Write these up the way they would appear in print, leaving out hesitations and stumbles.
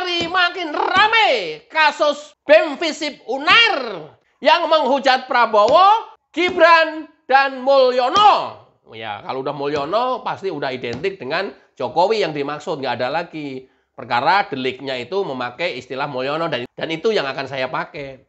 hari makin rame kasus BEM Visip UNER yang menghujat Prabowo, Gibran, dan Mulyono. Ya, kalau udah Mulyono pasti udah identik dengan Jokowi yang dimaksud. Nggak ada lagi. Perkara deliknya itu memakai istilah Mulyono dan itu yang akan saya pakai.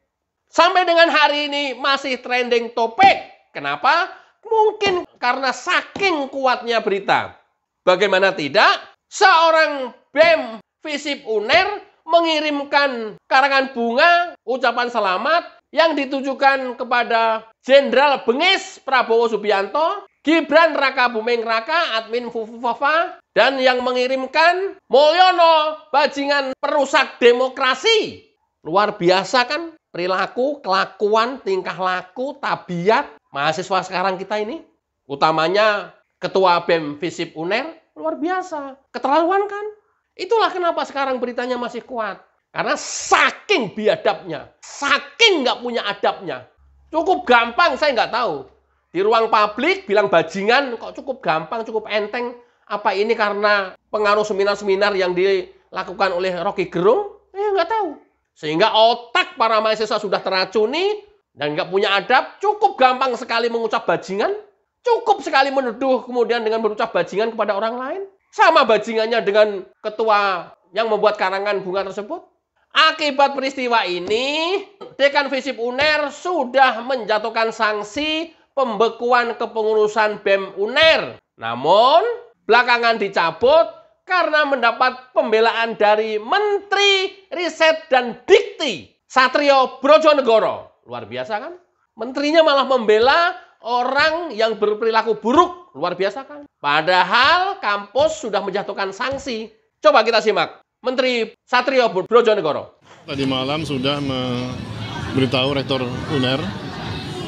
Sampai dengan hari ini masih trending topik. Kenapa? Mungkin karena saking kuatnya berita. Bagaimana tidak? Seorang BEM Visip UNER mengirimkan karangan bunga ucapan selamat yang ditujukan kepada Jenderal Bengis Prabowo Subianto, Gibran Rakabuming Raka, admin Fufufafa, dan yang mengirimkan Mulyono, bajingan perusak demokrasi. Luar biasa kan? Perilaku, kelakuan, tingkah laku, tabiat mahasiswa sekarang kita ini. Utamanya Ketua BEM Visip UNER, luar biasa. Keterlaluan kan? Itulah kenapa sekarang beritanya masih kuat. Karena saking biadabnya, saking nggak punya adabnya. Cukup gampang, saya nggak tahu. Di ruang publik bilang bajingan, kok cukup gampang, cukup enteng. Apa ini karena pengaruh seminar-seminar yang dilakukan oleh Rocky Gerung? Nggak tahu. Sehingga otak para mahasiswa sudah teracuni dan nggak punya adab, cukup gampang sekali mengucap bajingan. Cukup sekali menuduh kemudian dengan berucap bajingan kepada orang lain. Sama bajingannya dengan ketua yang membuat karangan bunga tersebut. Akibat peristiwa ini, Dekan Visip UNER sudah menjatuhkan sanksi pembekuan kepengurusan BEM UNER. Namun, belakangan dicabut karena mendapat pembelaan dari Menteri Riset dan Dikti, Satrio Brojonegoro. Luar biasa kan? Menterinya malah membela orang yang berperilaku buruk. Luar biasa kan? Padahal kampus sudah menjatuhkan sanksi. Coba kita simak. Menteri Satrio Brojonegoro. Tadi malam sudah memberitahu Rektor UNER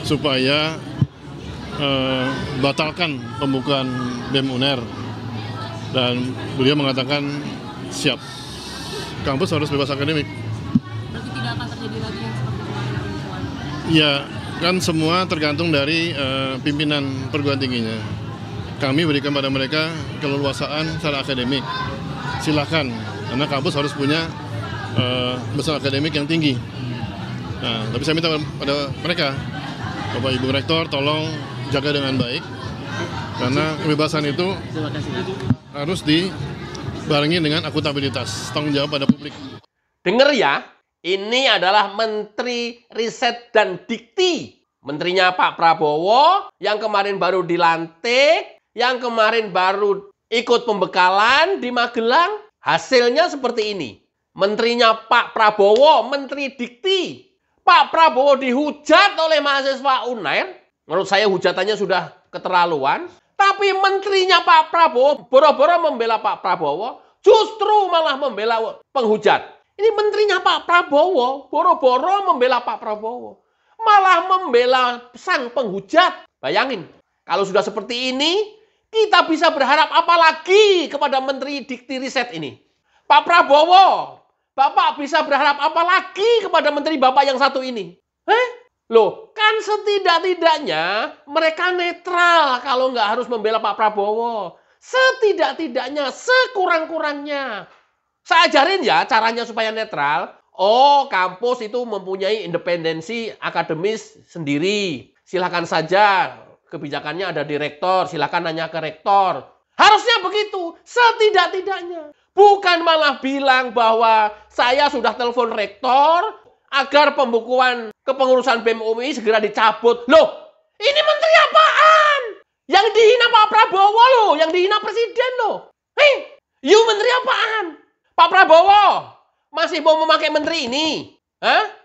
supaya batalkan pembukaan BEM UNER. Dan beliau mengatakan siap. Kampus harus bebas akademik. Berarti tidak akan terjadi lagi yang seperti kemarin? Ya, kan semua tergantung dari pimpinan perguruan tingginya. Kami berikan pada mereka keleluasaan secara akademik. Silakan, karena kampus harus punya besar akademik yang tinggi. Nah, tapi saya minta pada mereka, Bapak Ibu Rektor, tolong jaga dengan baik, karena kebebasan itu harus dibarengi dengan akuntabilitas, tanggung jawab pada publik. Dengar ya, ini adalah Menteri Riset dan Dikti. Menterinya Pak Prabowo yang kemarin baru dilantik, yang kemarin baru ikut pembekalan di Magelang. Hasilnya seperti ini. Menterinya Pak Prabowo, Menteri Dikti. Pak Prabowo dihujat oleh mahasiswa UNER. Menurut saya hujatannya sudah keterlaluan. Tapi menterinya Pak Prabowo boro-boro membela Pak Prabowo, justru malah membela penghujat. Ini menterinya Pak Prabowo boro-boro membela Pak Prabowo, malah membela sang penghujat. Bayangin, kalau sudah seperti ini, kita bisa berharap apa lagi kepada Menteri Dikti Riset ini? Pak Prabowo, Bapak bisa berharap apa lagi kepada Menteri Bapak yang satu ini? Loh, kan setidak-tidaknya mereka netral kalau nggak harus membela Pak Prabowo. Setidak-tidaknya, sekurang-kurangnya. Saya ajarin ya caranya supaya netral. Oh, kampus itu mempunyai independensi akademis sendiri. Silakan saja, kebijakannya ada di rektor, silakan nanya ke rektor. Harusnya begitu, setidak-tidaknya. Bukan malah bilang bahwa saya sudah telepon rektor agar pembukuan kepengurusan BEM UMI segera dicabut. Loh, ini menteri apaan? Yang dihina Pak Prabowo loh, yang dihina presiden loh. You menteri apaan? Pak Prabowo masih mau memakai menteri ini?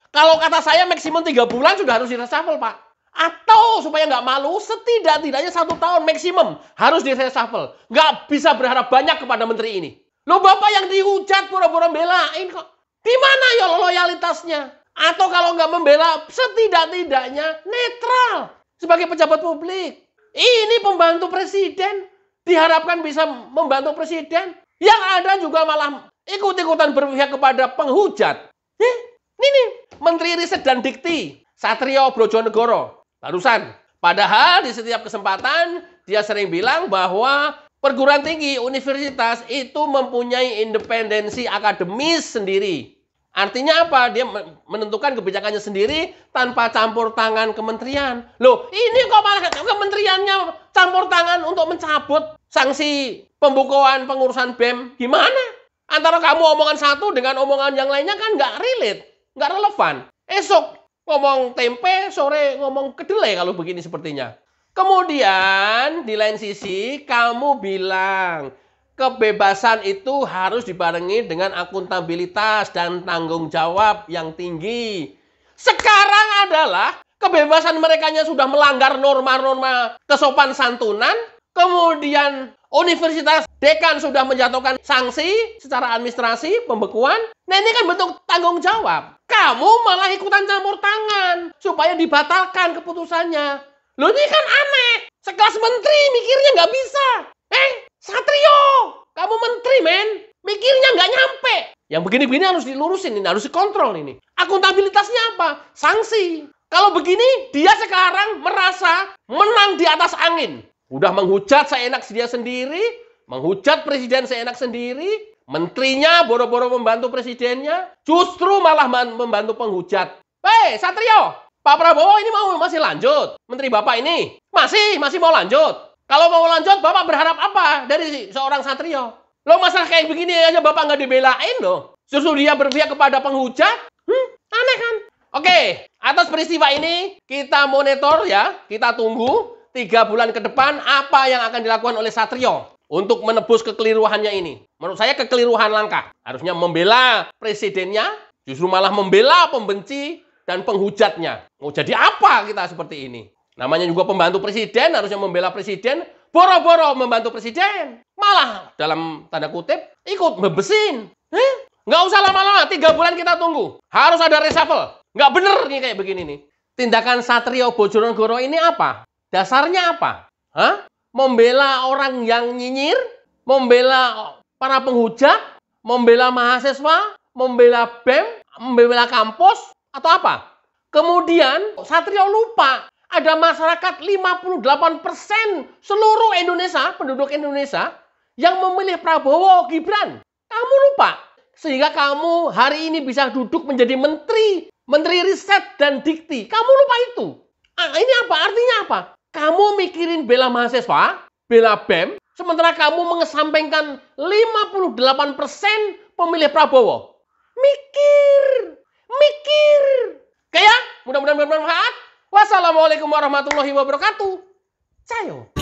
Kalau kata saya maksimum 3 bulan sudah harus di-reshuffle, Pak. Atau supaya nggak malu, setidak-tidaknya 1 tahun maksimum harus di-reshuffle. Nggak bisa berharap banyak kepada menteri ini. Loh, Bapak yang dihujat pura-pura belain kok. Di mana ya loyalitasnya? Atau kalau nggak membela, setidak-tidaknya netral sebagai pejabat publik. Ini pembantu presiden, diharapkan bisa membantu presiden. Yang ada juga malah ikut-ikutan berpihak kepada penghujat. Ini Menteri Riset dan Dikti, Satrio Brojonegoro, barusan. Padahal di setiap kesempatan dia sering bilang bahwa Perguruan tinggi, universitas itu mempunyai independensi akademis sendiri. Artinya apa? Dia menentukan kebijakannya sendiri tanpa campur tangan kementerian. Loh, ini kok malah kementeriannya campur tangan untuk mencabut sanksi pembukuan pengurusan BEM. Gimana? Antara kamu omongan satu dengan omongan yang lainnya kan nggak relate, nggak relevan. Esok ngomong tempe, sore ngomong kedelai kalau begini sepertinya. Kemudian di lain sisi kamu bilang kebebasan itu harus dibarengi dengan akuntabilitas dan tanggung jawab yang tinggi. Sekarang adalah kebebasan merekanya sudah melanggar norma-norma kesopan santunan, kemudian universitas dekan sudah menjatuhkan sanksi secara administrasi, pembekuan. Nah ini kan bentuk tanggung jawab. Kamu malah ikutan campur tangan supaya dibatalkan keputusannya. Loh ini kan aneh. Sekelas menteri mikirnya nggak bisa. Satrio, kamu menteri men. Mikirnya nggak nyampe. Yang begini-begini harus dilurusin, ini harus dikontrol ini. Akuntabilitasnya apa? Sanksi. Kalau begini, dia sekarang merasa menang di atas angin. Udah menghujat seenak dia sendiri, menghujat presiden seenak sendiri, menterinya boro-boro membantu presidennya, justru malah membantu penghujat. Satrio, Pak Prabowo ini masih lanjut? Menteri Bapak ini? Masih mau lanjut? Kalau mau lanjut, Bapak berharap apa dari seorang Satrio? Loh masalah kayak begini aja Bapak nggak dibelain loh. Justru dia berpihak kepada penghujat? Aneh kan? Oke, atas peristiwa ini kita monitor ya, kita tunggu 3 bulan ke depan apa yang akan dilakukan oleh Satrio untuk menebus kekeliruannya ini. Menurut saya kekeliruan langkah. Harusnya membela presidennya, justru malah membela pembenci dan penghujatnya. Mau jadi apa kita seperti ini? Namanya juga pembantu presiden, harusnya membela presiden, boro-boro membantu presiden. Malah dalam tanda kutip ikut bebesin. Nggak usah lama-lama, 3 bulan kita tunggu. Harus ada reshuffle. Nggak bener nih kayak begini nih. Tindakan Satrio Bojonegoro ini apa? Dasarnya apa? Membela orang yang nyinyir? Membela para penghujat? Membela mahasiswa? Membela BEM? Membela kampus? Atau apa? Kemudian Satrio lupa ada masyarakat 58% seluruh Indonesia, penduduk Indonesia yang memilih Prabowo Gibran. Kamu lupa. Sehingga kamu hari ini bisa duduk menjadi Menteri Riset dan Dikti. Kamu lupa itu. Ini apa? Artinya apa? Kamu mikirin bela mahasiswa, bela BEM, sementara kamu mengesampingkan 58% pemilih Prabowo. Mikir. Oke ya, mudah-mudahan bermanfaat. Wassalamualaikum warahmatullahi wabarakatuh. Cayo.